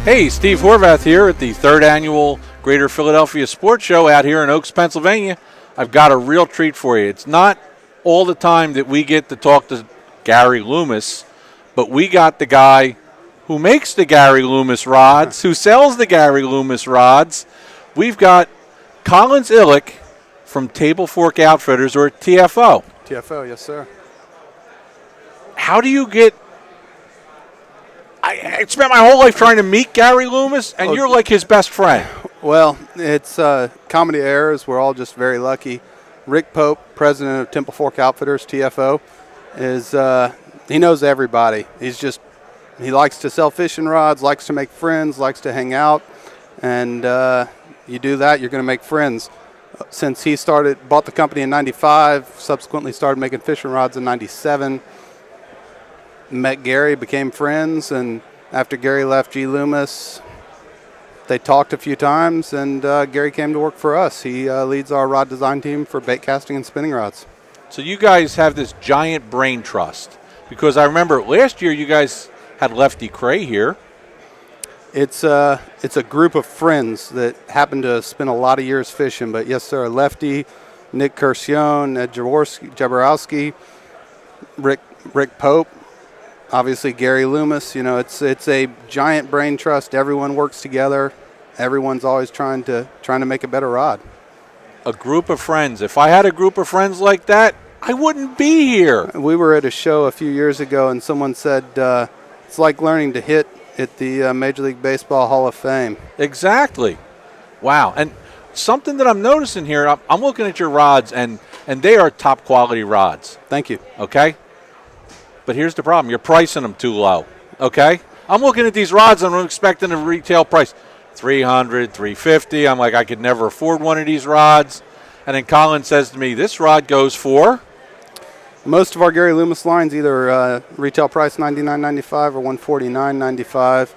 Hey, Steve Horvath here at the 3rd Annual Greater Philadelphia Sports Show out here in Oaks, Pennsylvania. I've got a real treat for you. It's not all the time that we get to talk to Gary Loomis, but we got the guy who makes the Gary Loomis rods, who sells the Gary Loomis rods. We've got Collins Illich from Table Fork Outfitters, or TFO. TFO, yes, sir. How do you get... I spent my whole life trying to meet Gary Loomis, and you're like his best friend. Well, it's comedy errors. We're all just very lucky. Rick Pope, president of Temple Fork Outfitters, TFO, he knows everybody. He likes to sell fishing rods, likes to make friends, likes to hang out, and you do that, you're going to make friends. Since he bought the company in '95, subsequently started making fishing rods in '97. Met Gary, became friends, and after Gary left G. Loomis, they talked a few times, and Gary came to work for us. He leads our rod design team for bait casting and spinning rods. So you guys have this giant brain trust, because I remember last year you guys had Lefty Cray here. It's a group of friends that happen to spend a lot of years fishing, but yes, sir, Lefty, Nick Curcione, Ed Jaworski, Rick Pope, obviously Gary Loomis. You know, it's a giant brain trust. Everyone works together. Everyone's always trying to make a better rod. A group of friends. If I had a group of friends like that, I wouldn't be here. We were at a show a few years ago, and someone said it's like learning to hit at the Major League Baseball Hall of Fame. Exactly. Wow. And something that I'm noticing here, I'm looking at your rods, and they are top quality rods. Thank you. Okay? But here's the problem. You're pricing them too low. Okay? I'm looking at these rods, and I'm expecting a retail price $300, $350. I'm like, I could never afford one of these rods. And then Colin says to me, this rod goes for? Most of our Gary Loomis lines either retail price $99.95 or $149.95.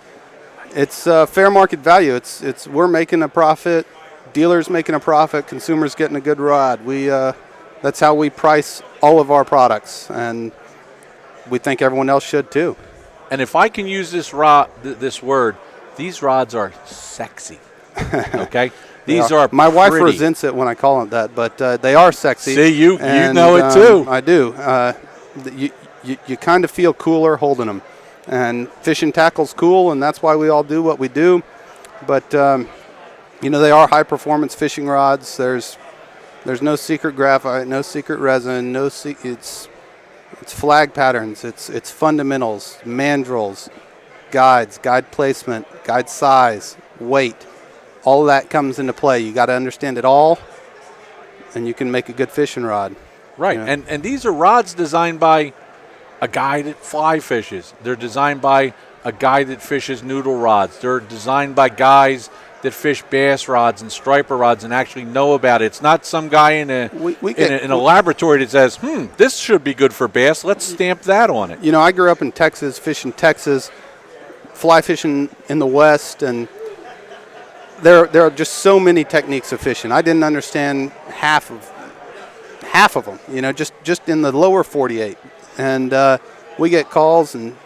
It's fair market value. It's we're making a profit, dealers making a profit, consumers getting a good rod. That's how we price all of our products, and we think everyone else should too. And if I can use this word, these rods are sexy. Okay, these are. My wife pretty. resents it when I call them that, but they are sexy. See, you know it too. I do. You kind of feel cooler holding them, and fishing tackle's cool, and that's why we all do what we do. But they are high performance fishing rods. There's no secret graphite, no secret resin, It's flag patterns, it's fundamentals, mandrels, guide placement, guide size, weight. All of that comes into play. You got to understand it all, and you can make a good fishing rod. Right, You know? and these are rods designed by a guy that fly fishes. They're designed by a guy that fishes noodle rods. They're designed by guys that fish bass rods and striper rods and actually know about it. It's not some guy in a laboratory that says, this should be good for bass. Let's stamp that on it. You know, I grew up in Texas, fishing Texas, fly fishing in the West, and there are just so many techniques of fishing. I didn't understand half of them, you know, just in the lower 48. And we get calls, and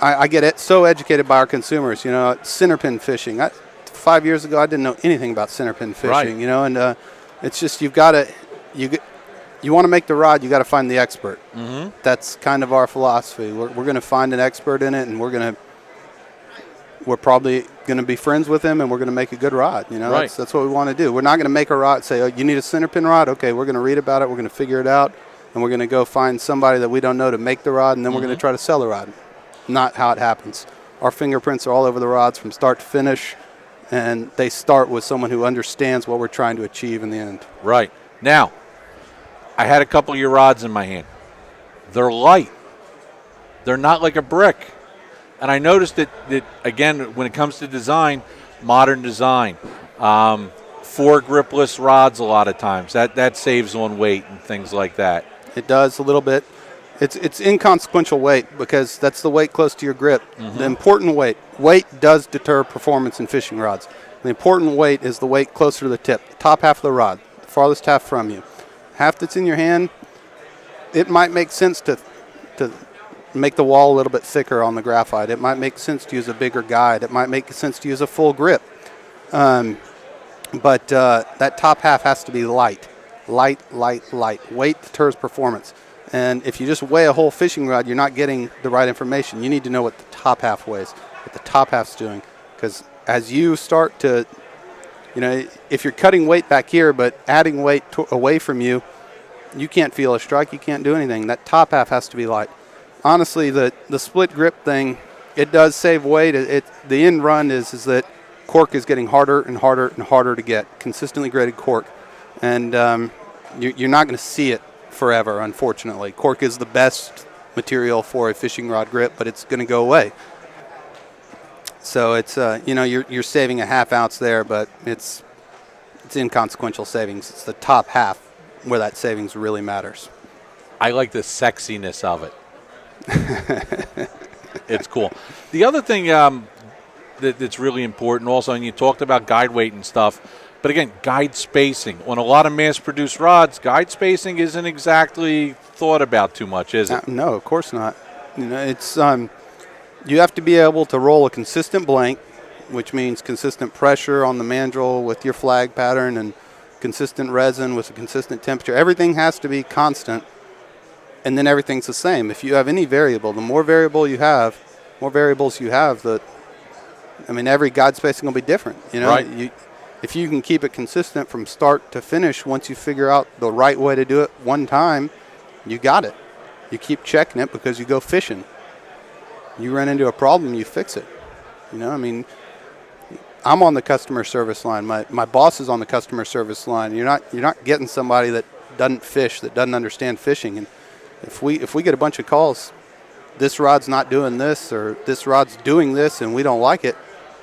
I get so educated by our consumers, you know, centerpin fishing. 5 years ago, I didn't know anything about centerpin fishing, right. You know, and it's just you want to make the rod, you got to find the expert. Mm-hmm. That's kind of our philosophy. We're going to find an expert in it, and we're probably going to be friends with him, and we're going to make a good rod. You know, right. That's what we want to do. We're not going to make a rod, say, oh, you need a centerpin rod? Okay, we're going to read about it, we're going to figure it out, and we're going to go find somebody that we don't know to make the rod, and then we're going to try to sell the rod. Not how it happens. Our fingerprints are all over the rods from start to finish, and they start with someone who understands what we're trying to achieve in the end. Right. Now, I had a couple of your rods in my hand. They're light. They're not like a brick. And I noticed that again, when it comes to design, modern design, 4 gripless rods a lot of times. That saves on weight and things like that. It does a little bit. It's inconsequential weight because that's the weight close to your grip. Mm-hmm. The important weight does deter performance in fishing rods. The important weight is the weight closer to the tip, the top half of the rod, the farthest half from you. Half that's in your hand, it might make sense to make the wall a little bit thicker on the graphite. It might make sense to use a bigger guide. It might make sense to use a full grip. But that top half has to be light. Light. Weight deters performance. And if you just weigh a whole fishing rod, you're not getting the right information. You need to know what the top half weighs, what the top half's doing. Because as you start to, if you're cutting weight back here but adding weight away from you, you can't feel a strike. You can't do anything. That top half has to be light. Honestly, the split grip thing, it does save weight. The end run is that cork is getting harder and harder and harder to get, consistently graded cork. And you're not going to see it forever, unfortunately. Cork is the best material for a fishing rod grip, but it's going to go away. So it's you're saving a half ounce there, but it's inconsequential savings. It's the top half where that savings really matters. I like the sexiness of it. It's cool. The other thing that's really important also, and you talked about guide weight and stuff, but again, guide spacing. On a lot of mass-produced rods, guide spacing isn't exactly thought about too much, is it? No, of course not. It's you have to be able to roll a consistent blank, which means consistent pressure on the mandrel with your flag pattern and consistent resin with a consistent temperature. Everything has to be constant, and then everything's the same. If you have any variable, the more variables you have, every guide spacing will be different. Right. If you can keep it consistent from start to finish, once you figure out the right way to do it one time, you got it. You keep checking it because you go fishing. You run into a problem, you fix it. I'm on the customer service line. My boss is on the customer service line. You're not getting somebody that doesn't fish, that doesn't understand fishing. And if we get a bunch of calls, this rod's not doing this or this rod's doing this and we don't like it,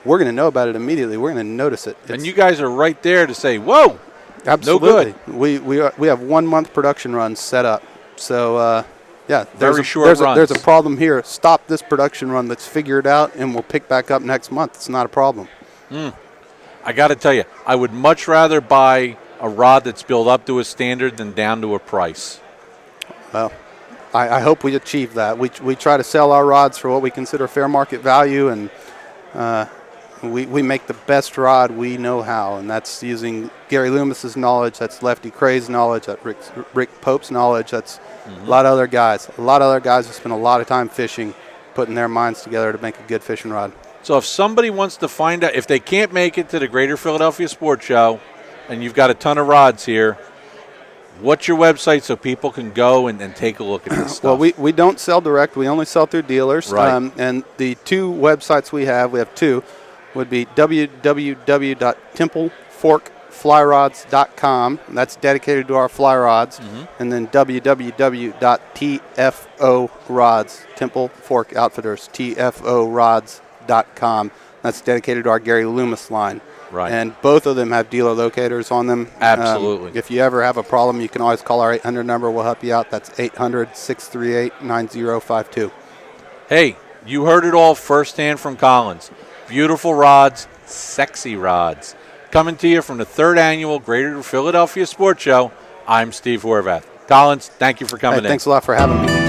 we're going to know about it immediately. We're going to notice it. And you guys are right there to say, whoa, absolutely. No good. We have 1 month production runs set up. So, there's a problem here. Stop this production run. Let's figure it out, and we'll pick back up next month. It's not a problem. I got to tell you, I would much rather buy a rod that's built up to a standard than down to a price. Well, I hope we achieve that. We try to sell our rods for what we consider fair market value, and we make the best rod we know how, and that's using Gary Loomis's knowledge, that's Lefty Cray's knowledge, that's Rick Pope's knowledge, that's a lot of other guys. A lot of other guys who spend a lot of time fishing, putting their minds together to make a good fishing rod. So if somebody wants to find out, if they can't make it to the Greater Philadelphia Sports Show, and you've got a ton of rods here, what's your website so people can go and take a look at this stuff? Well, we don't sell direct. We only sell through dealers. Right. And the two websites we have two, would be www.templeforkflyrods.com. That's dedicated to our fly rods. And then www.tforods, Temple Fork Outfitters, tforods.com. That's dedicated to our Gary Loomis line. Right. And both of them have dealer locators on them. Absolutely. If you ever have a problem, you can always call our 800 number. We'll help you out. That's 800-638-9052. Hey, you heard it all firsthand from Collins. Beautiful rods, sexy rods. Coming to you from the 3rd Annual Greater Philadelphia Sports Show, I'm Steve Horvath. Collins, thank you for coming in. Thanks a lot for having me.